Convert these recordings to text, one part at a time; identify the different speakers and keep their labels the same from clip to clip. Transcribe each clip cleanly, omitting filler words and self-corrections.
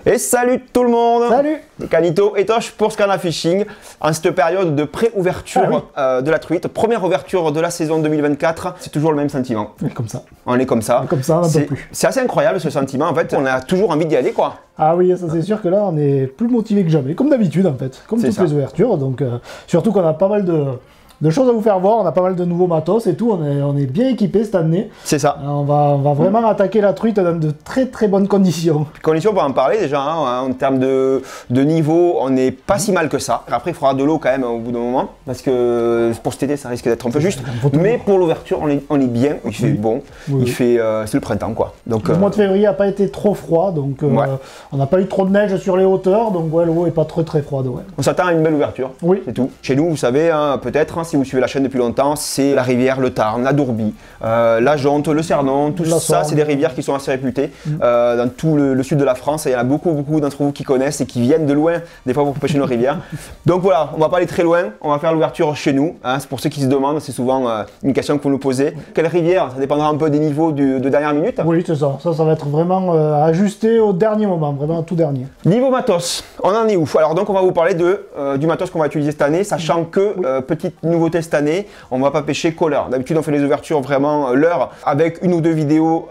Speaker 1: Et salut tout le monde!
Speaker 2: Salut!
Speaker 1: Canito et Tosh pour Scanna Fishing en cette période de pré-ouverture de la truite, première ouverture de la saison 2024, c'est toujours le même sentiment.
Speaker 2: On est comme ça.
Speaker 1: On est comme ça.
Speaker 2: On est comme ça, on n'en peut plus.
Speaker 1: C'est assez incroyable ce sentiment, en fait, on a toujours envie d'y aller quoi.
Speaker 2: Ah oui, ça c'est sûr que là on est plus motivé que jamais, comme d'habitude en fait, comme toutes les ouvertures, donc surtout qu'on a pas mal de choses à vous faire voir, on a pas mal de nouveaux matos et tout, on est bien équipé cette année.
Speaker 1: C'est ça.
Speaker 2: On va vraiment attaquer la truite dans de très bonnes conditions.
Speaker 1: Conditions, on va en parler déjà, hein, en termes de niveau, on n'est pas si mal que ça. Après il faudra de l'eau quand même au bout d'un moment, parce que pour cet été ça risque d'être un peu juste. Mais pour l'ouverture on est bien, il fait bon, c'est le printemps quoi. Donc,
Speaker 2: le mois de février n'a pas été trop froid, donc on n'a pas eu trop de neige sur les hauteurs, donc ouais, l'eau n'est pas très froide. Ouais.
Speaker 1: On s'attend à une belle ouverture, c'est tout. Chez nous, vous savez, hein, peut-être, hein, si vous suivez la chaîne depuis longtemps, c'est la rivière, le Tarn, la Dourbie, la Jonte, le Cernon, tout ça, c'est des rivières qui sont assez réputées dans tout le sud de la France. Et il y en a beaucoup d'entre vous qui connaissent et qui viennent de loin, des fois pour pêcher nos rivières. Donc voilà, on va pas aller très loin, on va faire l'ouverture chez nous. Hein, c'est pour ceux qui se demandent, c'est souvent une question que vous nous posez. Quelle rivière? Ça dépendra un peu des niveaux de dernière minute.
Speaker 2: Oui, c'est ça. Ça va être vraiment ajusté au dernier moment, vraiment au tout dernier.
Speaker 1: Niveau matos, on en est où? Alors donc on va vous parler du matos qu'on va utiliser cette année, sachant que, petite nouveauté cette année, on ne va pas pêcher colleur. D'habitude on fait les ouvertures vraiment l'heure avec une ou deux vidéos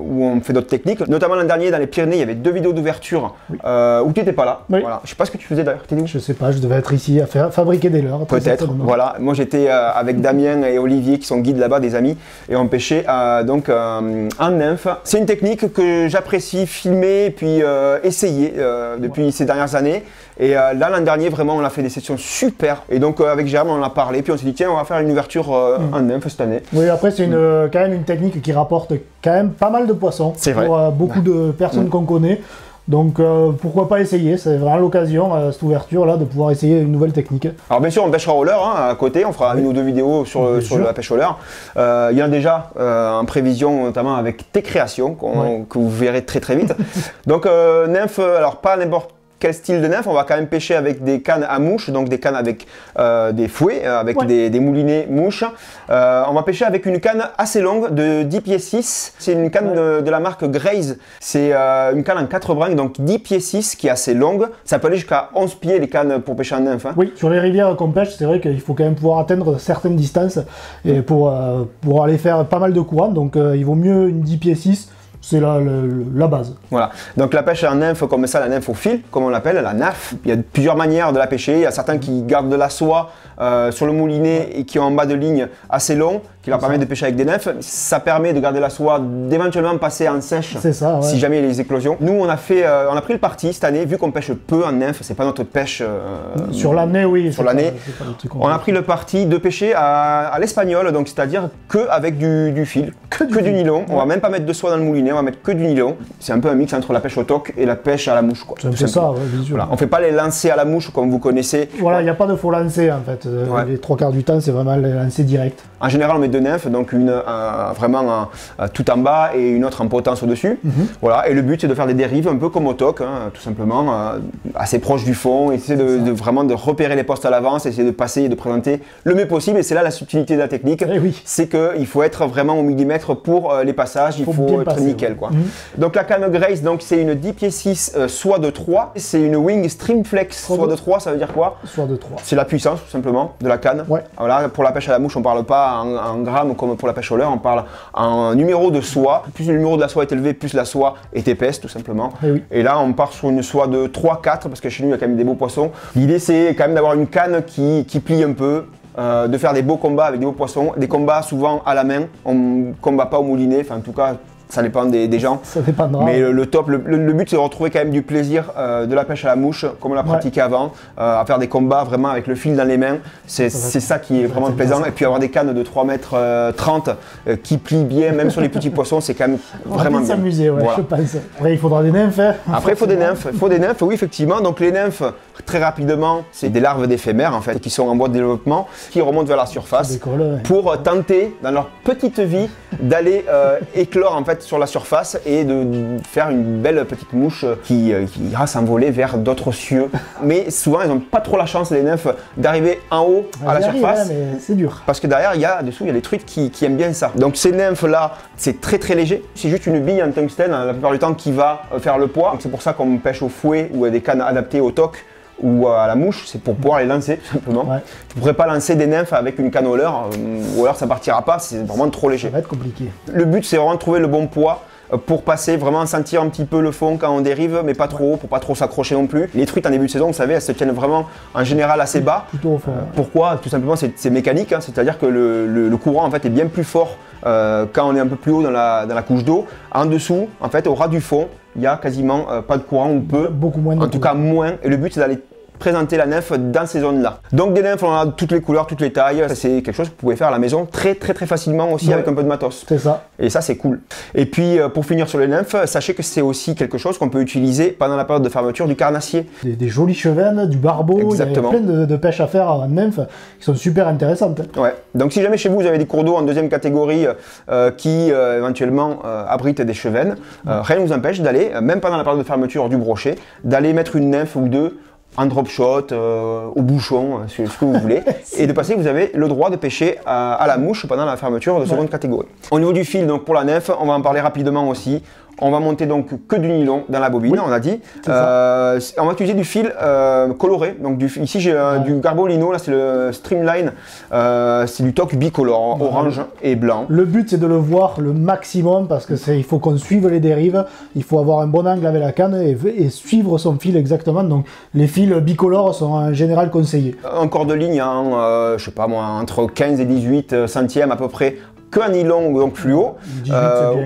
Speaker 1: où on fait d'autres techniques. Notamment l'an dernier dans les Pyrénées, il y avait 2 vidéos d'ouverture où tu n'étais pas là. Voilà. Je sais pas ce que tu faisais d'ailleurs.
Speaker 2: Je sais pas, je devais être ici à fabriquer des leurres.
Speaker 1: Peut-être, voilà. Moi j'étais avec Damien et Olivier qui sont guides là-bas, des amis, et on pêchait donc en nymphe. C'est une technique que j'apprécie filmer et puis essayer depuis ces dernières années. Et là l'an dernier vraiment on a fait des sessions super. Et donc avec Jérôme on en a parlé, puis on s'est dit tiens on va faire une ouverture en nymphe cette année.
Speaker 2: Oui, après c'est quand même une technique qui rapporte quand même pas mal de poissons.
Speaker 1: C'est vrai.
Speaker 2: Pour beaucoup de personnes qu'on connaît. Donc pourquoi pas essayer, c'est vraiment l'occasion, cette ouverture là, de pouvoir essayer une nouvelle technique.
Speaker 1: Alors bien sûr on pêchera au leurre hein, à côté, on fera une ou deux vidéos sur la pêche au leurre. Il y en a déjà en prévision notamment avec tes créations que vous verrez très vite. Donc nymphe, alors pas n'importe quel style de nymphe, on va quand même pêcher avec des cannes à mouches, donc des cannes avec des fouets, avec des moulinets mouches. On va pêcher avec une canne assez longue de 10 pieds 6. C'est une canne de la marque Graze. C'est une canne en 4 brins, donc 10 pieds 6 qui est assez longue. Ça peut aller jusqu'à 11 pieds les cannes pour pêcher en nymphe. Hein.
Speaker 2: Oui, sur les rivières qu'on pêche, c'est vrai qu'il faut quand même pouvoir atteindre certaines distances et pour aller faire pas mal de courant. Donc il vaut mieux une 10 pieds 6. C'est la base. Voilà.
Speaker 1: Donc la pêche en nymphe comme ça, la nymphe au fil, comme on l'appelle, la naf. Il y a plusieurs manières de la pêcher. Il y a certains qui gardent de la soie sur le moulinet et qui ont en bas de ligne assez long, qui leur permet de pêcher avec des nymphes. Ça permet de garder la soie, d'éventuellement passer en sèche si jamais il y a les éclosions. Nous on a pris le parti cette année, vu qu'on pêche peu en nymphe, c'est pas notre pêche
Speaker 2: sur l'année, oui.
Speaker 1: Sur l'année, on a pris le parti de pêcher à l'espagnol, donc c'est-à-dire que avec du fil, que du nylon. On va même pas mettre de soie dans le moulinet, on va mettre que du nylon. C'est un peu un mix entre la pêche au toc et la pêche à la mouche.
Speaker 2: C'est ça, bien sûr.
Speaker 1: Voilà. On fait pas les lancers à la mouche comme vous connaissez.
Speaker 2: Voilà, il n'y a pas de faux lancer en fait. Les 3/4 du temps, c'est vraiment les lancers directs.
Speaker 1: En général, on met 2 nymphes, donc une vraiment tout en bas et une autre en potence au-dessus. Voilà. Et le but, c'est de faire des dérives un peu comme au toc, hein, tout simplement, assez proche du fond. Essayer vraiment de repérer les postes à l'avance, essayer de passer et de présenter le mieux possible. Et c'est là la subtilité de la technique. C'est qu'il faut être vraiment au millimètre pour les passages, il faut être nickel. Quoi. Donc la canne Grace, c'est une 10 pieds 6 soie de 3. C'est une wing Streamflex soie de 3, ça veut dire quoi?
Speaker 2: Soie de 3.
Speaker 1: C'est la puissance tout simplement de la canne. Voilà, pour la pêche à la mouche, on ne parle pas en grammes comme pour la pêche au leurre, on parle en numéro de soie. Plus le numéro de la soie est élevé, plus la soie est épaisse tout simplement. Et là on part sur une soie de 3-4 parce que chez nous il y a quand même des beaux poissons. L'idée c'est quand même d'avoir une canne qui plie un peu. De faire des beaux combats avec des beaux poissons, des combats souvent à la main, on ne combat pas au moulinet, enfin en tout cas ça dépend des gens.
Speaker 2: Ça dépendra.
Speaker 1: Mais le top, le but c'est de retrouver quand même du plaisir de la pêche à la mouche, comme on l'a pratiqué avant, à faire des combats vraiment avec le fil dans les mains. C'est ça qui est vraiment plaisant. Et puis avoir des cannes de 3,30 m qui plient bien, même sur les petits poissons, c'est quand même vraiment bien.
Speaker 2: S'amuser, je pense. Après il faudra des nymphes.
Speaker 1: Après il faut des nymphes, oui effectivement. Donc les nymphes, très rapidement, c'est des larves d'éphémères en fait, qui sont en voie de développement, qui remontent vers la surface pour tenter dans leur petite vie d'aller éclore en fait sur la surface et de faire une belle petite mouche qui ira s'envoler vers d'autres cieux. Mais souvent, ils n'ont pas trop la chance, les nymphes, d'arriver en haut à la surface.
Speaker 2: Ouais, mais c'est dur.
Speaker 1: Parce que derrière, dessous, il y a les truites qui aiment bien ça. Donc ces nymphes-là, c'est très très léger. C'est juste une bille en tungstène, la plupart du temps, qui va faire le poids. C'est pour ça qu'on pêche au fouet ou à des cannes adaptées au toc ou à la mouche, c'est pour pouvoir les lancer tout simplement. Ouais. Tu ne pourrais pas lancer des nymphes avec une canne au leurre, ou alors ça partira pas, c'est vraiment trop léger.
Speaker 2: Ça va être compliqué.
Speaker 1: Le but, c'est vraiment de trouver le bon poids pour passer, vraiment sentir un petit peu le fond quand on dérive, mais pas trop haut, pour pas trop s'accrocher non plus. Les truites en début de saison, vous savez, elles se tiennent vraiment en général assez bas.
Speaker 2: Plutôt au fond.
Speaker 1: Pourquoi? Tout simplement, c'est mécanique, hein, c'est-à-dire que le courant en fait est bien plus fort quand on est un peu plus haut dans la couche d'eau. En dessous, en fait, au ras du fond, il n'y a quasiment pas de courant ou peu.
Speaker 2: Beaucoup moins.
Speaker 1: En tout cas, moins. Et le but, c'est d'aller présenter la nymphe dans ces zones-là. Donc des nymphes, on a toutes les couleurs, toutes les tailles. C'est quelque chose que vous pouvez faire à la maison très facilement aussi avec un peu de matos.
Speaker 2: C'est ça.
Speaker 1: Et ça, c'est cool. Et puis pour finir sur les nymphes, sachez que c'est aussi quelque chose qu'on peut utiliser pendant la période de fermeture du carnassier.
Speaker 2: Des jolies chevennes, du barbeau.
Speaker 1: Exactement.
Speaker 2: Il y a plein de pêches à faire en nymphes qui sont super intéressantes.
Speaker 1: Ouais. Donc si jamais chez vous, vous avez des cours d'eau en deuxième catégorie qui éventuellement abritent des chevennes, rien ne vous empêche d'aller, même pendant la période de fermeture du brochet, d'aller mettre une nymphe ou deux en drop shot, au bouchon, ce que vous voulez, et de passer, vous avez le droit de pêcher à la mouche pendant la fermeture de seconde catégorie. Au niveau du fil, donc pour la nymphe, on va en parler rapidement aussi. On va monter donc que du nylon dans la bobine, on a dit. On va utiliser du fil coloré. Donc ici j'ai du Garbolino, là c'est le Streamline, c'est du toc bicolore, orange et blanc.
Speaker 2: Le but c'est de le voir le maximum parce que il faut qu'on suive les dérives, il faut avoir un bon angle avec la canne et suivre son fil exactement. Donc les fils bicolores sont en général conseillés.
Speaker 1: Un corps de ligne en, je sais pas moi, entre 15 et 18 centièmes à peu près. Un nylon donc fluo
Speaker 2: 18,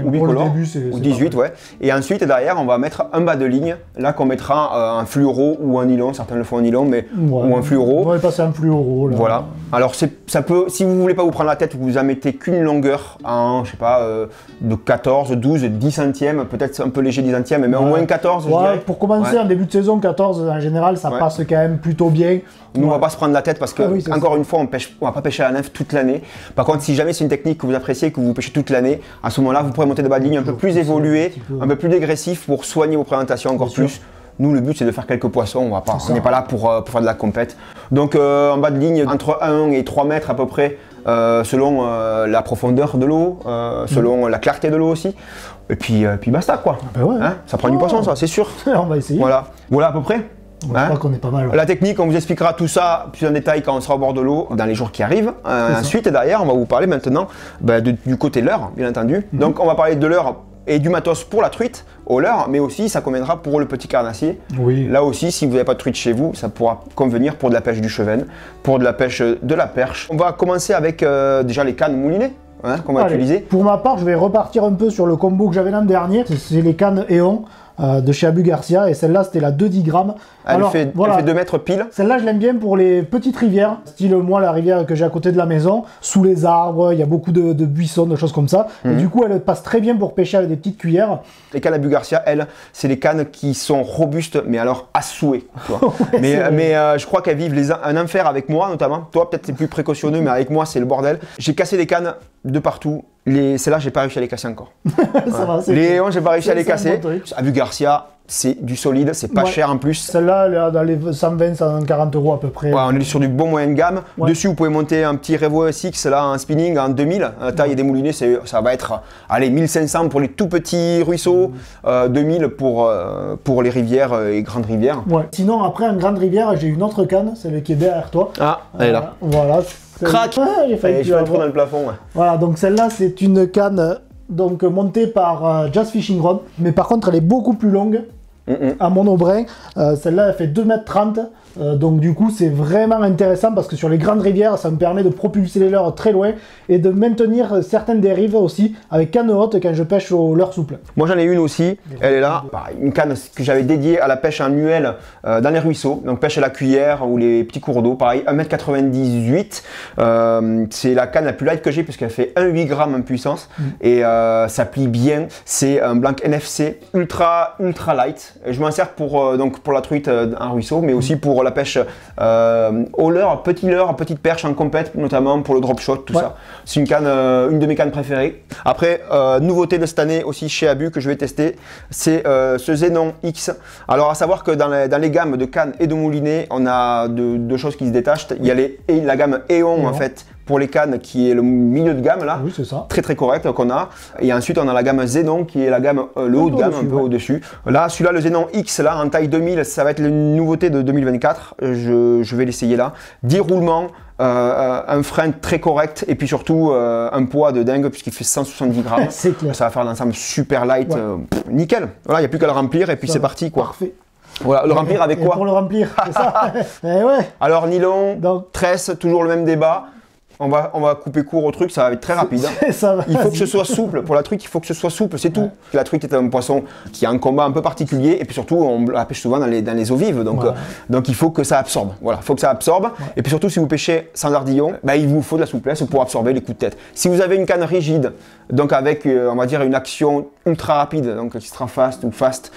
Speaker 1: ou bicolore, ou 18
Speaker 2: ouais.
Speaker 1: Et ensuite derrière on va mettre un bas de ligne là qu'on mettra un fluoro ou un nylon, certains le font en nylon mais ou un fluoro.
Speaker 2: On va passer un fluoro là.
Speaker 1: Voilà. Alors ça peut, si vous voulez pas vous prendre la tête, vous en mettez qu'une longueur en je sais pas de 14, 12, 10 centièmes, peut-être un peu léger 10 centièmes, mais au moins 14 je dirais.
Speaker 2: Pour commencer en début de saison, 14 en général ça passe quand même plutôt bien.
Speaker 1: Nous on va pas se prendre la tête parce que encore une fois on va pas pêcher à la nymphe toute l'année. Par contre si jamais c'est une technique que vous appréciez, que vous pêchez toute l'année, à ce moment-là vous pourrez monter des bas de ligne un peu plus évolués, un peu plus dégressifs pour soigner vos présentations encore plus. Nous, le but, c'est de faire quelques poissons. On n'est pas là pour faire de la compète. Donc, en bas de ligne, entre 1 et 3 mètres à peu près, selon la profondeur de l'eau, selon la clarté de l'eau aussi. Et puis basta, quoi.
Speaker 2: Ben ouais.
Speaker 1: Hein, ça prend du poisson, ça, c'est sûr.
Speaker 2: On va essayer.
Speaker 1: Voilà à peu près.
Speaker 2: Je crois qu'on est pas mal.
Speaker 1: La technique, on vous expliquera tout ça plus en détail quand on sera au bord de l'eau dans les jours qui arrivent. Ensuite, derrière, on va vous parler maintenant du côté leurre, bien entendu. Donc, on va parler de leurre et du matos pour la truite au leurre, mais aussi ça conviendra pour le petit carnassier.
Speaker 2: Oui.
Speaker 1: Là aussi, si vous n'avez pas de truite chez vous, ça pourra convenir pour de la pêche du chevenne, pour de la pêche de la perche. On va commencer avec déjà les cannes moulinées. Qu'on va utiliser.
Speaker 2: Pour ma part, je vais repartir un peu sur le combo que j'avais l'an dernier. C'est les cannes Eon de chez Abu Garcia et celle-là c'était la 2 10 grammes.
Speaker 1: Elle fait 2 mètres pile.
Speaker 2: Celle-là je l'aime bien pour les petites rivières, style moi la rivière que j'ai à côté de la maison, sous les arbres, il y a beaucoup de buissons, de choses comme ça. Et du coup elle passe très bien pour pêcher avec des petites cuillères.
Speaker 1: Les cannes Abu Garcia, elles, c'est les cannes qui sont robustes, mais alors à souhait. mais je crois qu'elles vivent un enfer avec moi notamment. Toi peut-être c'est plus précautionneux, mais avec moi c'est le bordel. J'ai cassé des cannes de partout. Celles-là, j'ai pas réussi à les casser encore.
Speaker 2: Ça va,
Speaker 1: les Eon, j'ai pas réussi à les casser. Abu Garcia, c'est du solide, c'est pas cher en plus.
Speaker 2: Celle-là, elle est dans les 120, 140 € à peu près.
Speaker 1: Ouais, on est sur du bon moyen de gamme. Dessus, vous pouvez monter un petit Revo SX là, en spinning en 2000. La taille des moulinets, ça va être allez, 1500 pour les tout petits ruisseaux, 2000 pour les rivières et grandes rivières.
Speaker 2: Ouais. Sinon, après, en grande rivière, j'ai une autre canne, celle qui est derrière toi.
Speaker 1: Ah, elle est là.
Speaker 2: Voilà.
Speaker 1: Crac! J'ai failli un trou dans le plafond. Ouais.
Speaker 2: Voilà, donc celle-là, c'est une canne donc montée par Jazz Fishing Rod, mais par contre, elle est beaucoup plus longue. À monobrin, celle-là elle fait 2,30 m, donc du coup c'est vraiment intéressant parce que sur les grandes rivières ça me permet de propulser les leurres très loin et de maintenir certaines dérives aussi avec canne haute quand je pêche au leurre souple.
Speaker 1: Moi j'en ai une aussi, elle est là, une canne que j'avais dédiée à la pêche annuelle dans les ruisseaux, donc pêche à la cuillère ou les petits cours d'eau, pareil 1,98 m, c'est la canne la plus light que j'ai puisqu'elle fait 1,8 g en puissance et ça plie bien, c'est un blanc NFC ultra light. Je m'en sers donc pour la truite en ruisseau, mais aussi pour la pêche au leurre, petite perche en compète, notamment pour le drop shot, tout ça. C'est une de mes cannes préférées. Après, nouveauté de cette année aussi chez Abu que je vais tester, c'est ce Xenon X. Alors à savoir que dans les gammes de cannes et de moulinets, on a deux choses qui se détachent. Il y a la gamme Eon en fait, pour les cannes, qui est le milieu de gamme là,
Speaker 2: oui, ça.
Speaker 1: très correct qu'on a. Et ensuite on a la gamme Xenon qui est la gamme le haut de gamme, un peu au-dessus. Là, celui-là, le Xenon X là en taille 2000, ça va être une nouveauté de 2024. Je vais l'essayer là. 10 roulements, un frein très correct et puis surtout un poids de dingue puisqu'il fait 170 grammes.
Speaker 2: C'est clair.
Speaker 1: Ça va faire un ensemble super light, nickel. Voilà, il n'y a plus qu'à le remplir et puis c'est parti quoi.
Speaker 2: Parfait.
Speaker 1: Voilà, le remplir avec quoi?
Speaker 2: Pour le remplir, c'est ça. Ouais.
Speaker 1: Alors nylon, tresse, toujours le même débat. On va couper court au truc, ça va être très rapide. Il faut que ce soit souple. Pour la truite, il faut que ce soit souple, c'est tout. La truite est un poisson qui a un combat un peu particulier et puis surtout, on la pêche souvent dans les eaux vives. Donc il faut que ça absorbe. Voilà, il faut que ça absorbe. Et puis surtout, si vous pêchez sans ardillon, il vous faut de la souplesse pour absorber les coups de tête. Si vous avez une canne rigide, donc avec, on va dire, une action ultra rapide, donc qui sera fast ou fast,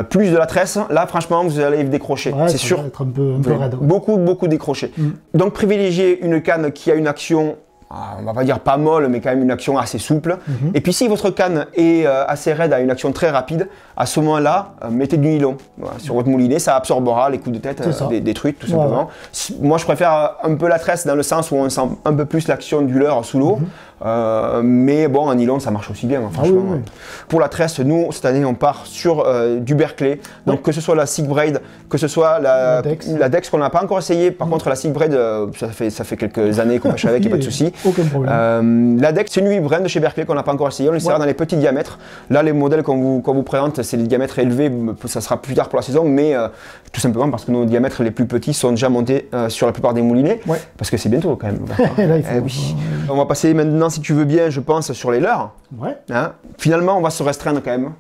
Speaker 1: plus de la tresse, là, franchement, vous allez décrocher. C'est sûr.
Speaker 2: Ça va être un peu raide.
Speaker 1: Beaucoup décroché. Donc privilégiez une canne qui a une action, on va pas dire pas molle, mais quand même une action assez souple. Et puis si votre canne est assez raide, a une action très rapide, à ce moment-là, mettez du nylon sur votre moulinet, ça absorbera les coups de tête des truites tout simplement. Moi je préfère un peu la tresse dans le sens où on sent un peu plus l'action du leurre sous l'eau. Mais bon, en nylon ça marche aussi bien, franchement. Pour la tresse, nous cette année on part sur du Berkley, donc que ce soit la Sig Braid, que ce soit la Dex qu'on n'a pas encore essayé. Par contre la Sig Braid, ça fait quelques années qu'on pêche avec, il n'y a pas de souci.
Speaker 2: Aucun problème.
Speaker 1: La Dex, c'est une 8 brand de chez Berkley qu'on n'a pas encore essayé, on essaiera dans les petits diamètres. Là les modèles qu'on vous présente, c'est les diamètres élevés, ça sera plus tard pour la saison, mais tout simplement parce que nos diamètres les plus petits sont déjà montés sur la plupart des moulinets, parce que c'est bientôt quand même.
Speaker 2: Là,
Speaker 1: On va passer maintenant, si tu veux bien, je pense, sur les leurres. Finalement, on va se restreindre quand même.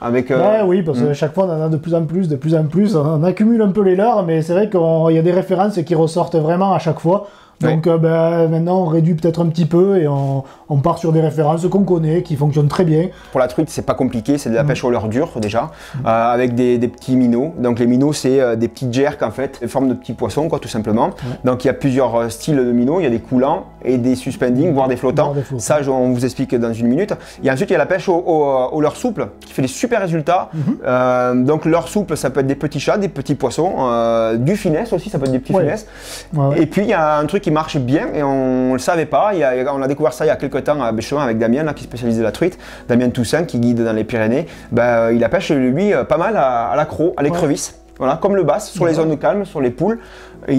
Speaker 1: Avec,
Speaker 2: oui, parce que chaque fois, on en a de plus en plus. On accumule un peu les leurres, mais c'est vrai qu'il y a des références qui ressortent vraiment à chaque fois. Donc maintenant on réduit peut-être un petit peu et on part sur des références qu'on connaît, qui fonctionnent très bien.
Speaker 1: Pour la truite, c'est pas compliqué, c'est de la pêche au leurre dur déjà, avec des petits minots. Donc les minots, c'est des petits jerks en fait, forme de petits poissons quoi, tout simplement. Donc il y a plusieurs styles de minots, il y a des coulants et des suspending, voire des flottants. Ça, on vous explique dans une minute. Et ensuite il y a la pêche au leurre souple qui fait des super résultats. Donc leurre souple, ça peut être des petits chats, des petits poissons, du finesse aussi, ça peut être des petits finesses. Et puis il y a un truc qui marche bien et on le savait pas. On a découvert ça il y a quelques temps à Béchemin avec Damien là, qui spécialise de la truite, Damien Toussaint qui guide dans les Pyrénées. Il a pêché lui pas mal à l'accro, à l'écrevisse. Voilà, comme le bass, sur les zones calmes, sur les poules. Et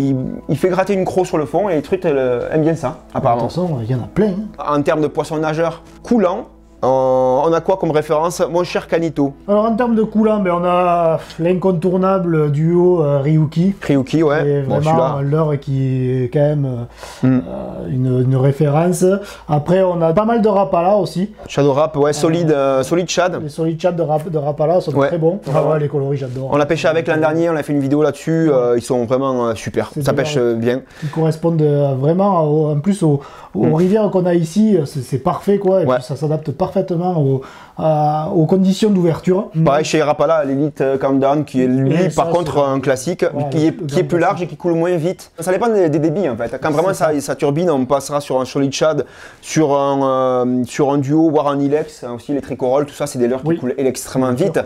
Speaker 1: il fait gratter une croc sur le fond et les truites aiment bien ça, apparemment.
Speaker 2: De toute façon, il y en a plein.
Speaker 1: En termes de poissons nageurs coulants, on a quoi comme référence, mon cher Canito?
Speaker 2: Alors en termes de coulant, on a l'incontournable duo Ryuki.
Speaker 1: Ryuki, ouais.
Speaker 2: C'est vraiment l'heure qui est quand même une référence. Après, on a pas mal de Rapala aussi.
Speaker 1: Shadow Rap, ouais, solide shad.
Speaker 2: Les solides shad de Rapala sont très bons. Les coloris, j'adore.
Speaker 1: On l'a pêché avec l'an dernier, on a fait une vidéo là-dessus. Ils sont vraiment super, ça pêche bien.
Speaker 2: Ils correspondent vraiment en plus aux rivières qu'on a ici. C'est parfait quoi. Et puis ça s'adapte parfaitement aux conditions d'ouverture.
Speaker 1: Pareil chez Rapala, l'Elite Countdown qui est lui par contre un classique qui est plus large et qui coule moins vite. Ça dépend des débits en fait. Quand vraiment ça turbine, on passera sur un solid shad, sur un duo, voire un ilex, aussi les tricorolles, tout ça c'est des leurres qui coulent extrêmement vite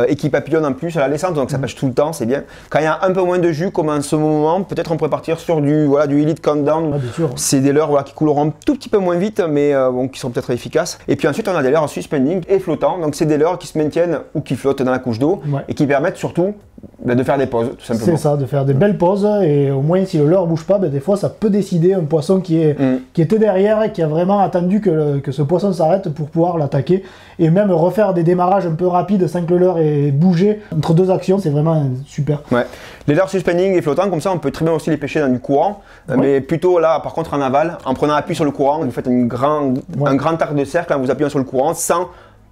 Speaker 1: et qui papillonnent en plus à la descente, donc ça pêche tout le temps, c'est bien. Quand il y a un peu moins de jus comme en ce moment, peut-être on pourrait partir sur du Elite Countdown. C'est des leurres qui couleront un tout petit peu moins vite mais qui sont peut-être efficaces. Et puis ensuite on a des leurres suspending et flottants, donc c'est des leurres qui se maintiennent ou qui flottent dans la couche d'eau et qui permettent surtout de faire des pauses tout simplement.
Speaker 2: C'est ça, de faire des belles pauses et au moins si le leurre bouge pas, des fois ça peut décider un poisson qui était derrière et qui a vraiment attendu que ce poisson s'arrête pour pouvoir l'attaquer et même refaire des démarrages un peu rapides sans que le leurre ait bougé entre deux actions, c'est vraiment super.
Speaker 1: Les leurres suspending et flottants comme ça on peut très bien aussi les pêcher dans du courant, mais plutôt là par contre en aval, en prenant appui sur le courant, vous faites un grand arc de cercle en vous appuyant sur le courant sans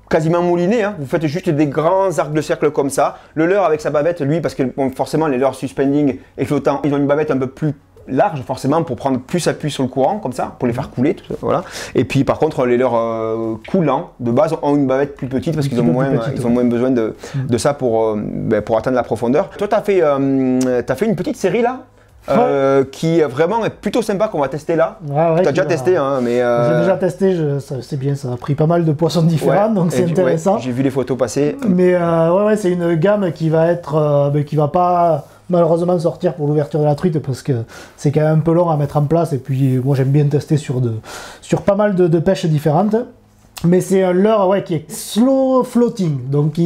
Speaker 1: quasiment mouliné, vous faites juste des grands arcs de cercle comme ça. Le leurre avec sa bavette, lui, parce que forcément les leurres suspending et flottants, ils ont une bavette un peu plus larges forcément pour prendre plus appui sur le courant, comme ça, pour les faire couler. Tout ça, voilà. Et puis par contre, les leurres coulants de base ont une bavette plus petite parce qu'ils ont moins besoin de ça pour atteindre la profondeur. Toi, tu as fait une petite série là qui vraiment est plutôt sympa qu'on va tester là. Tu as déjà testé, hein, mais
Speaker 2: j'ai déjà testé, c'est bien, ça a pris pas mal de poissons différents, donc c'est intéressant.
Speaker 1: Ouais, j'ai vu les photos passer.
Speaker 2: Mais c'est une gamme qui va être, qui va pas malheureusement sortir pour l'ouverture de la truite parce que c'est quand même un peu long à mettre en place. Et puis moi j'aime bien tester sur pas mal de pêches différentes. Mais c'est un leurre qui est slow floating, donc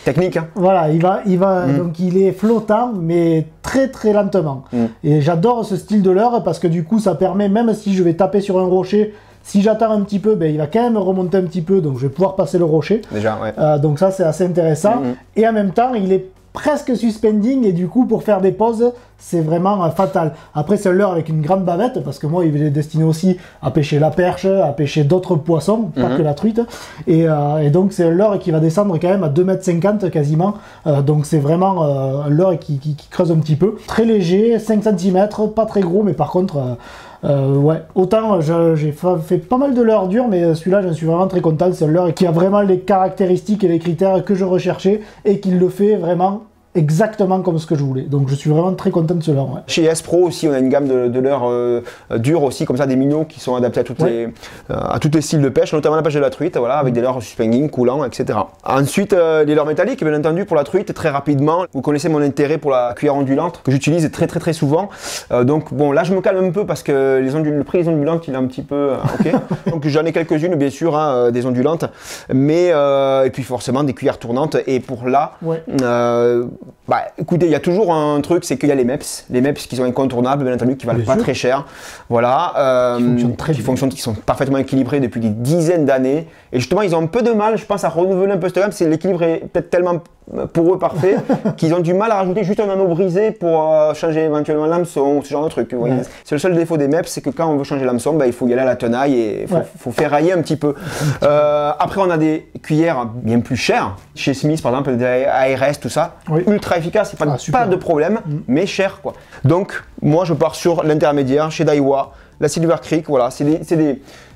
Speaker 1: technique. Hein.
Speaker 2: Voilà, donc il est flottant, mais très très lentement. Et j'adore ce style de leurre parce que du coup, ça permet, même si je vais taper sur un rocher, si j'attends un petit peu, il va quand même remonter un petit peu, donc je vais pouvoir passer le rocher.
Speaker 1: Déjà, ouais.
Speaker 2: Donc ça, c'est assez intéressant. Et en même temps, il est presque suspending et du coup pour faire des pauses c'est vraiment fatal. Après c'est un leurre avec une grande bavette parce que moi il est destiné aussi à pêcher la perche, à pêcher d'autres poissons, pas que la truite, et donc c'est un leurre qui va descendre quand même à 2,50 m quasiment, donc c'est vraiment un leurre qui creuse un petit peu, très léger, 5 cm, pas très gros, mais par contre autant j'ai fait pas mal de leurres durs, mais celui-là j'en suis vraiment très content. C'est un leurre qui a vraiment les caractéristiques et les critères que je recherchais et qui le fait vraiment exactement comme ce que je voulais. Donc je suis vraiment très content de ce leurre. Ouais.
Speaker 1: Chez S Pro aussi, on a une gamme de leurres durs aussi, comme ça, des minots qui sont adaptés à tous les styles de pêche, notamment la pêche de la truite, voilà, avec des leurres suspending, coulants, etc. Ensuite, les leurres métalliques, bien entendu, pour la truite, très rapidement. Vous connaissez mon intérêt pour la cuillère ondulante, que j'utilise très souvent. Donc bon, là je me calme un peu parce que le prix des ondulantes, il est un petit peu ok. Donc j'en ai quelques-unes, bien sûr, des ondulantes, mais et puis forcément des cuillères tournantes. Et pour là, écoutez, il y a toujours un truc, c'est qu'il y a les MEPS qui sont incontournables, bien entendu, qui valent pas très cher, voilà, qui fonctionnent, qui sont parfaitement équilibrés depuis des dizaines d'années. Et justement, ils ont un peu de mal, je pense, à renouveler un peu cette gamme. C'est l'équilibre est peut-être tellement pour eux parfait qu'ils ont du mal à rajouter juste un anneau brisé pour changer éventuellement l'hameçon, ce genre de truc. C'est le seul défaut des MEPS, c'est que quand on veut changer l'hameçon, il faut y aller à la tenaille et il faut ferrailler un petit peu. Après, on a des cuillères bien plus chères. Chez Smith, par exemple, des ARS, tout ça, ultra efficace, pas de problème, mais cher, quoi. Donc, moi, je pars sur l'intermédiaire chez Daiwa, la Silver Creek. Voilà, c'est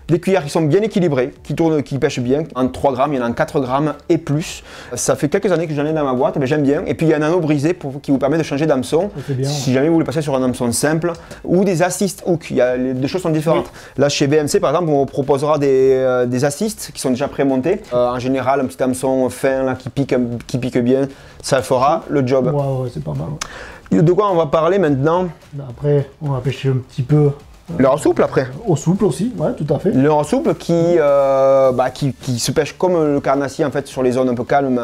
Speaker 1: des cuillères qui sont bien équilibrées, qui tournent, qui pêchent bien. En 3 grammes, il y en a en 4 grammes et plus. Ça fait quelques années que j'en ai dans ma boîte, mais j'aime bien. Et puis il y a un anneau brisé qui vous permet de changer d'hameçon. Si jamais vous voulez passer sur un hameçon simple ou des assist hooks, les deux choses sont différentes. Là chez BMC par exemple, on proposera des assists qui sont déjà prémontés. En général, un petit hameçon fin là, qui pique bien, ça fera le job.
Speaker 2: Ouais, c'est pas mal.
Speaker 1: De quoi on va parler maintenant?
Speaker 2: Après, on va pêcher un petit peu.
Speaker 1: Leurre souple après.
Speaker 2: Au souple aussi, ouais, tout à fait.
Speaker 1: Leurre souple qui se pêche comme le carnassier en fait sur les zones un peu calmes,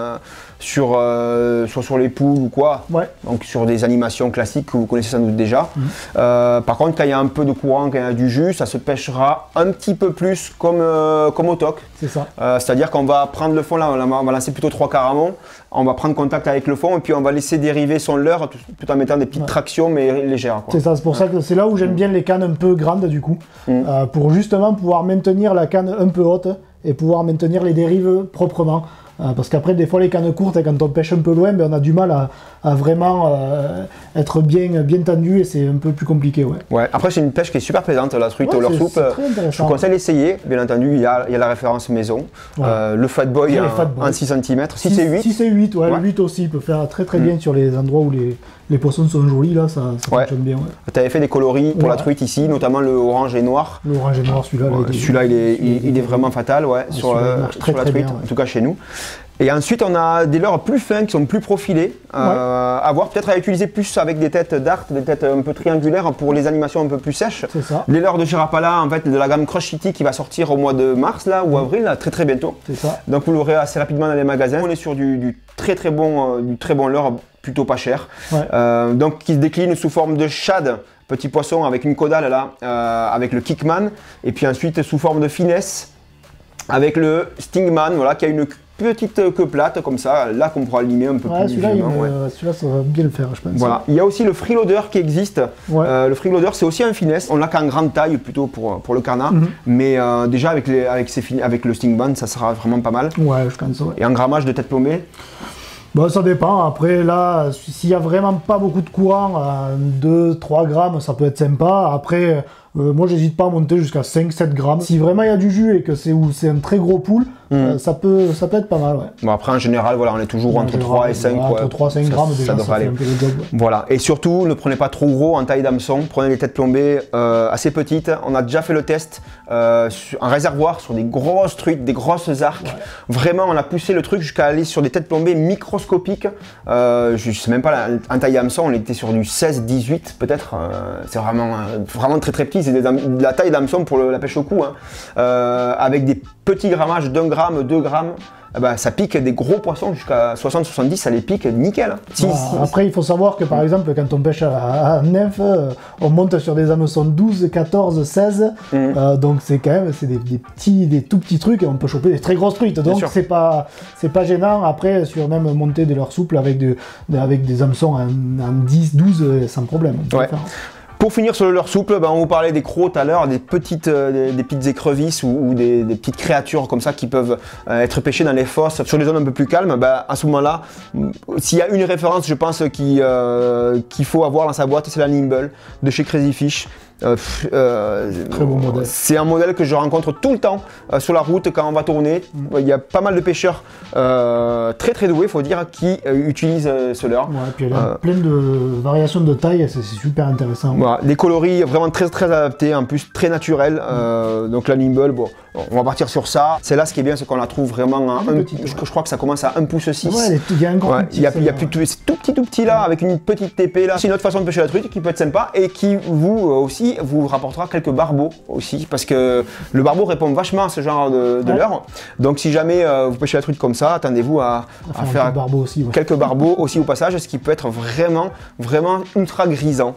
Speaker 1: soit sur les poules ou quoi. Donc sur des animations classiques que vous connaissez sans doute déjà. Par contre, quand il y a un peu de courant, quand il y a du jus, ça se pêchera un petit peu plus comme au toc.
Speaker 2: C'est ça.
Speaker 1: C'est-à-dire qu'on va prendre le fond là, on va lancer plutôt 3 quarts amont. On va prendre contact avec le fond et puis on va laisser dériver son leurre tout en mettant des petites tractions mais légères.
Speaker 2: C'est ça, c'est pour ça que c'est là où j'aime bien les cannes un peu grandes du coup, pour justement pouvoir maintenir la canne un peu haute et pouvoir maintenir les dérives proprement. Parce qu'après, des fois, les cannes courtes, quand on pêche un peu loin, on a du mal à vraiment être bien tendu et c'est un peu plus compliqué.
Speaker 1: Après, c'est une pêche qui est super plaisante, la truite au leurre souple. Je vous conseille d'essayer. Bien entendu, il y a la référence maison. Le Fat Boy en 6 cm. 6 et 8.
Speaker 2: 6 et 8, le 8 aussi, il peut faire très bien sur les endroits où les poissons sont jolis, là, ça fonctionne bien. Tu
Speaker 1: avais fait des coloris pour la truite ici, notamment le orange et noir.
Speaker 2: Le orange et noir, celui-là.
Speaker 1: Celui-là, il est vraiment fatal sur la truite, en tout cas chez nous. Et ensuite, on a des leurres plus fins qui sont plus profilés, à voir peut-être à utiliser plus avec des têtes dart, des têtes un peu triangulaires pour les animations un peu plus sèches.
Speaker 2: C'est ça.
Speaker 1: Les leurres de Chirapala, en fait, de la gamme Crush City qui va sortir au mois de mars là, ou avril, là, très bientôt.
Speaker 2: C'est ça.
Speaker 1: Donc vous l'aurez assez rapidement dans les magasins. On est sur du très bon leurre, plutôt pas cher. Donc qui se décline sous forme de shad, petit poisson avec une caudale là, avec le kickman, et puis ensuite sous forme de finesse avec le stingman, voilà, qui a une petite queue plate comme ça, là qu'on pourra limer un peu plus vivement.
Speaker 2: Celui-là, ça va bien le faire, je pense.
Speaker 1: Voilà. Il y a aussi le freeloader qui existe. Le freeloader, c'est aussi un finesse. On l'a qu'en grande taille plutôt pour le carnat, mais déjà avec le stingman, ça sera vraiment pas mal.
Speaker 2: Ouais, je pense.
Speaker 1: Et en grammage de tête paumée.
Speaker 2: Bon, ça dépend. Après, là, s'il y a vraiment pas beaucoup de courant, 2-3 grammes, ça peut être sympa. Après, moi, j'hésite pas à monter jusqu'à 5-7 grammes. Si vraiment il y a du jus et que c'est un très gros pool, ça peut être pas mal. Ouais.
Speaker 1: Bon, après, en général, voilà, on est toujours entre 3 et 5.
Speaker 2: Entre 3 et 5 grammes, déjà, ça fait un peu le job. Ouais.
Speaker 1: Voilà. Et surtout, ne prenez pas trop gros en taille d'hameçon. Prenez les têtes plombées assez petites. On a déjà fait le test en réservoir sur des grosses truites, des grosses arcs. Ouais. Vraiment, on a poussé le truc jusqu'à aller sur des têtes plombées microscopiques. Je sais même pas, en taille d'hameçon, on était sur du 16-18 peut-être. C'est vraiment très petit. C'est de la taille d'hameçon pour la pêche au cou. Hein. Avec des petits grammages d'1 gramme, 2 grammes. Ben, ça pique des gros poissons jusqu'à 60-70, ça les pique nickel.
Speaker 2: Après, il faut savoir que par exemple, quand on pêche à nymphe, on monte sur des hameçons 12, 14, 16. Donc c'est quand même des tout petits trucs et on peut choper des très grosses truites. Donc c'est pas gênant. Après, sur même monter des leurres souples avec des hameçons en 10, 12, sans problème.
Speaker 1: Ouais. Pour finir sur le leurre souple, on vous parlait des crocs tout à l'heure, des petites écrevisses ou des petites créatures comme ça qui peuvent être pêchées dans les fosses sur des zones un peu plus calmes. À ce moment-là, s'il y a une référence, je pense qu'il faut avoir dans sa boîte, c'est la Nimble de chez Crazy Fish.
Speaker 2: Très bon modèle.
Speaker 1: C'est un modèle que je rencontre tout le temps sur la route quand on va tourner. Il y a pas mal de pêcheurs très doués, faut dire, qui utilisent ce leurre.
Speaker 2: Ouais, et puis il y a plein de variations de taille, c'est super intéressant.
Speaker 1: Voilà, des coloris vraiment très adaptés, en plus très naturels. Donc la Nimble, bon, on va partir sur ça. Celle-là, ce qui est bien, c'est qu'on la trouve vraiment je crois que ça commence à 1 pouce 6.
Speaker 2: Ouais, il y a encore
Speaker 1: il y a c'est tout petit là, avec une petite TP là. C'est une autre façon de pêcher la truite qui peut être sympa et qui vous rapportera quelques barbeaux aussi, parce que le barbeau répond vachement à ce genre de leurre. Donc si jamais vous pêchez la truite comme ça, attendez-vous à faire quelques barbeaux aussi au passage, ce qui peut être vraiment ultra grisant.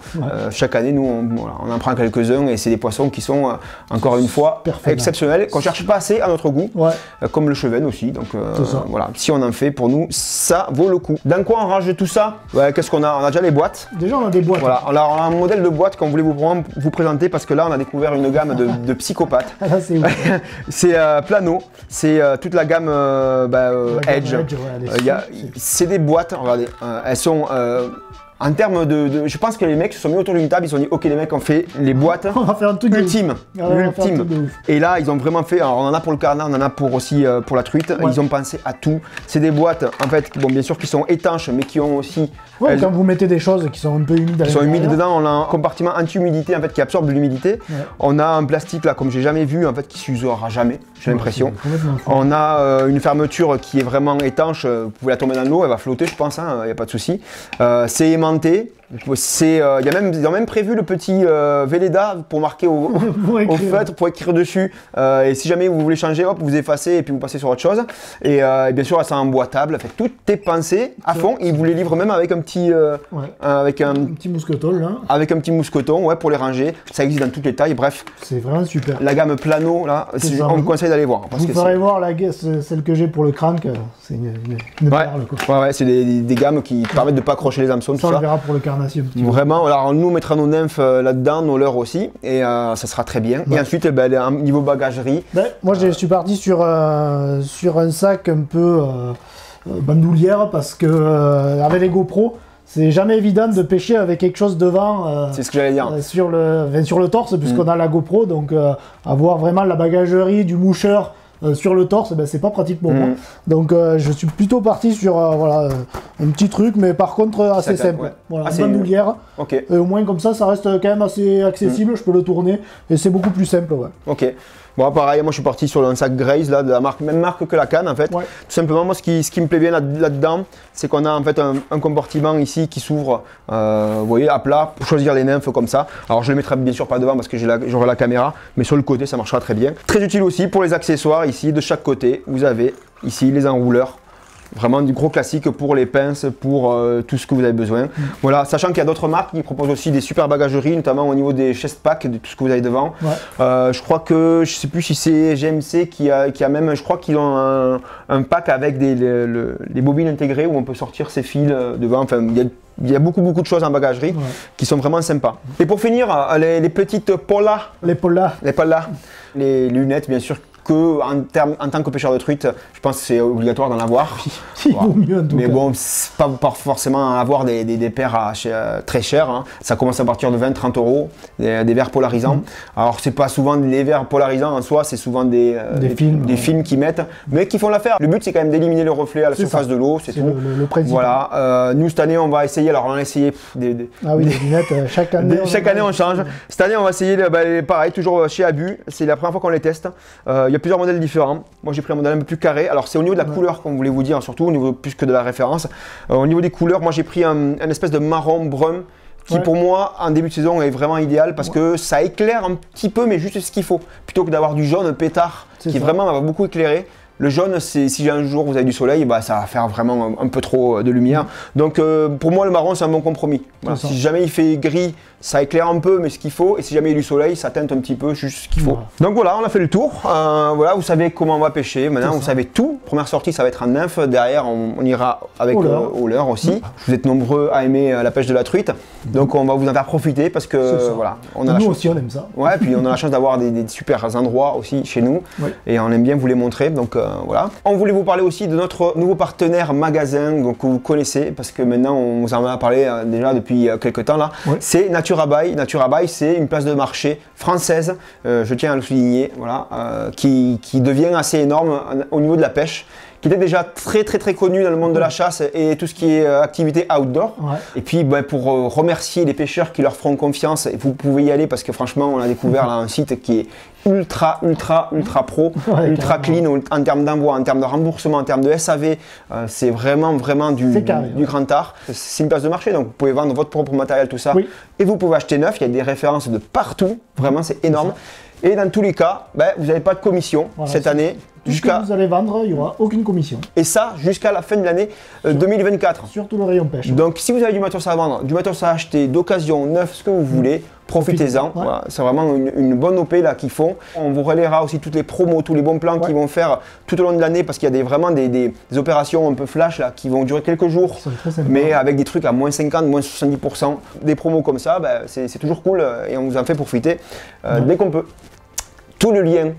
Speaker 1: Chaque année, nous on en prend quelques-uns et c'est des poissons qui sont encore une fois exceptionnels, qu'on cherche pas assez à notre goût, comme le chevenne aussi. Donc voilà, si on en fait, pour nous ça vaut le coup. Dans quoi on range tout ça? Qu'est-ce qu'on a? On a déjà les boîtes.
Speaker 2: Déjà on a des boîtes.
Speaker 1: Voilà, on a un modèle de boîte qu'on voulait vous présenter, parce que là on a découvert une gamme de psychopathes. C'est Plano, c'est toute la gamme Edge. C'est des boîtes, regardez, elles sont en termes je pense que les mecs se sont mis autour d'une table, ils se sont dit ok les mecs, on fait les boîtes ultimes. Et là ils ont vraiment fait, alors on en a pour le carnat, on en a pour aussi pour la truite, ils ont pensé à tout. C'est des boîtes en fait, bon bien sûr qui sont étanches mais qui ont aussi...
Speaker 2: quand vous mettez des choses qui sont un peu humides,
Speaker 1: dedans, on a un compartiment anti-humidité en fait qui absorbe de l'humidité. On a un plastique là comme j'ai jamais vu en fait qui s'usera jamais, j'ai l'impression. On a une fermeture qui est vraiment étanche, vous pouvez la tomber dans l'eau, elle va flotter je pense, il n'y a pas de souci. C'est aimanté. Ils ont même prévu le petit Velleda pour marquer au feutre, pour écrire dessus. Et si jamais vous voulez changer, hop, vous effacez et puis vous passez sur autre chose. Et bien sûr, c'est emboîtable. Fait, tout est pensé à fond. Ils vous les livrent même avec un petit,
Speaker 2: petit mousqueton là.
Speaker 1: Avec un petit mousqueton, pour les ranger. Ça existe dans toutes les tailles. Bref.
Speaker 2: C'est vraiment super.
Speaker 1: La gamme Plano, là, on me conseille d'aller voir.
Speaker 2: Vous pourrez voir celle que j'ai pour le crank. C'est une perle, quoi.
Speaker 1: C'est des gammes qui permettent de pas accrocher les hameçons.
Speaker 2: Ça, on le verra pour le carnation.
Speaker 1: Vraiment, alors nous on mettra nos nymphes là-dedans, nos leurres aussi, et ça sera très bien. Et ensuite, niveau bagagerie.
Speaker 2: Moi je suis parti sur un sac un peu bandoulière, parce que avec les GoPro, c'est jamais évident de pêcher avec quelque chose devant.
Speaker 1: C'est ce que j'allais dire.
Speaker 2: Sur le torse, puisqu'on a la GoPro, donc avoir vraiment la bagagerie, du moucheur sur le torse, c'est pas pratique pour moi. Donc je suis plutôt parti sur un petit truc, mais par contre assez simple. Voilà, une bandoulière. Et au moins comme ça reste quand même assez accessible, je peux le tourner et c'est beaucoup plus simple.
Speaker 1: Ok. Bon, pareil, moi je suis parti sur un sac Grace, là, de la même marque que la canne en fait. Tout simplement, moi ce qui me plaît bien là-dedans, c'est qu'on a en fait un compartiment ici qui s'ouvre, vous voyez, à plat, pour choisir les nymphes comme ça. Alors je les mettrai bien sûr pas devant parce que j'aurai la caméra, mais sur le côté ça marchera très bien. Très utile aussi pour les accessoires ici, de chaque côté, vous avez ici les enrouleurs. Vraiment du gros classique pour les pinces, pour tout ce que vous avez besoin. Voilà, sachant qu'il y a d'autres marques qui proposent aussi des super bagageries, notamment au niveau des chest packs, de tout ce que vous avez devant. Je crois que, je sais plus si c'est GMC qui a même, je crois qu'ils ont un pack avec les bobines intégrées où on peut sortir ses fils devant. Enfin, il y a beaucoup de choses en bagagerie qui sont vraiment sympas. Et pour finir, les petites Pola. Les lunettes, bien sûr. En tant que pêcheur de truite, je pense que c'est obligatoire d'en avoir.
Speaker 2: Il vaut mieux en tout
Speaker 1: mais
Speaker 2: cas.
Speaker 1: bon, c'est pas forcément avoir des paires très chères. Hein. Ça commence à partir de 20-30 euros, des verres polarisants. Alors, c'est pas souvent les verres polarisants en soi, c'est souvent des films qui mettent, mais qui font l'affaire. Le but, c'est quand même d'éliminer le reflet à la surface de l'eau, c'est tout.
Speaker 2: Le principe.
Speaker 1: Voilà. Nous, cette année, on va essayer. Alors, on a essayé
Speaker 2: Ah oui, les lunettes, chaque année.
Speaker 1: Chaque année, on change. Cette année, on va essayer, pareil, toujours chez Abu. C'est la première fois qu'on les teste. Il y a plusieurs modèles différents. Moi, j'ai pris un modèle un peu plus carré. Alors, c'est au niveau de la couleur qu'on voulait vous dire, surtout au niveau plus que de la référence. Au niveau des couleurs, moi, j'ai pris un espèce de marron brun qui, pour moi, en début de saison, est vraiment idéal parce que ça éclaire un petit peu, mais juste ce qu'il faut. Plutôt que d'avoir du jaune pétard qui vraiment va beaucoup éclairer. Le jaune, si un jour vous avez du soleil, ça va faire vraiment un peu trop de lumière. Donc pour moi, le marron, c'est un bon compromis. Voilà. Si jamais il fait gris, ça éclaire un peu, mais ce qu'il faut. Et si jamais il y a du soleil, ça teinte un petit peu, juste ce qu'il faut. Donc voilà, on a fait le tour. Voilà, vous savez comment on va pêcher. Maintenant, vous savez tout. Première sortie, ça va être un nymphe. Derrière, on ira avec au leurre aussi. Vous êtes nombreux à aimer la pêche de la truite. Donc on va vous en faire profiter parce que voilà.
Speaker 2: Nous aussi, on aime ça.
Speaker 1: Ouais, puis on a la chance d'avoir des super endroits aussi chez nous. Et on aime bien vous les montrer. Donc voilà. On voulait vous parler aussi de notre nouveau partenaire magasin donc, que vous connaissez parce que maintenant on vous en a parlé déjà depuis quelques temps là. C'est Naturabuy. Naturabuy, c'est une place de marché française, je tiens à le souligner, voilà, qui devient assez énorme au niveau de la pêche, qui était déjà très connu dans le monde de la chasse et tout ce qui est activité outdoor. Et puis pour remercier les pêcheurs qui leur feront confiance, vous pouvez y aller parce que franchement on a découvert là un site qui est ultra pro, ultra clean en termes d'envoi, en termes de remboursement, en termes de SAV, c'est vraiment du grand art. C'est une place de marché, donc vous pouvez vendre votre propre matériel, tout ça, et vous pouvez acheter neuf, il y a des références de partout, vraiment c'est énorme. Et dans tous les cas, vous n'avez pas de commission cette année.
Speaker 2: Tout ce que vous allez vendre, il n'y aura aucune commission.
Speaker 1: Et ça, jusqu'à la fin de l'année 2024.
Speaker 2: Sur tout le rayon pêche.
Speaker 1: Donc si vous avez du matos à vendre, du matos à acheter, d'occasion, neuf, ce que vous voulez, profitez-en. Voilà, c'est vraiment une bonne OP là qu'ils font. On vous relaiera aussi toutes les promos, tous les bons plans qu'ils vont faire tout au long de l'année parce qu'il y a vraiment des opérations un peu flash là qui vont durer quelques jours, mais avec des trucs à moins 50, moins 70%. Des promos comme ça, c'est toujours cool et on vous en fait profiter dès qu'on peut. Tout le lien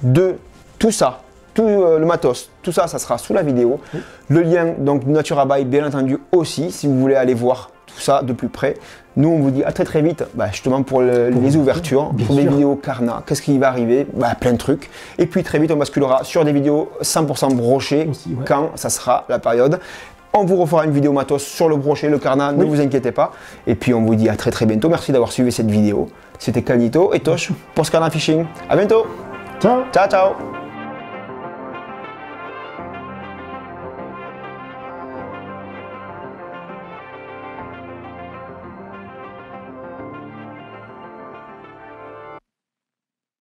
Speaker 1: de tout ça, tout le matos, tout ça, ça sera sous la vidéo. Le lien donc de Naturabuy, bien entendu aussi, si vous voulez aller voir tout ça de plus près. Nous, on vous dit à très vite, justement pour les ouvertures, pour des vidéos Carna. Qu'est-ce qui va arriver? Plein de trucs. Et puis très vite, on basculera sur des vidéos 100% brochées quand ça sera la période. On vous refera une vidéo matos sur le brochet, le Carna, ne vous inquiétez pas. Et puis on vous dit à très bientôt. Merci d'avoir suivi cette vidéo. C'était Canito et Tosh pour Scarna Fishing. À bientôt.
Speaker 2: Ciao.
Speaker 1: Ciao.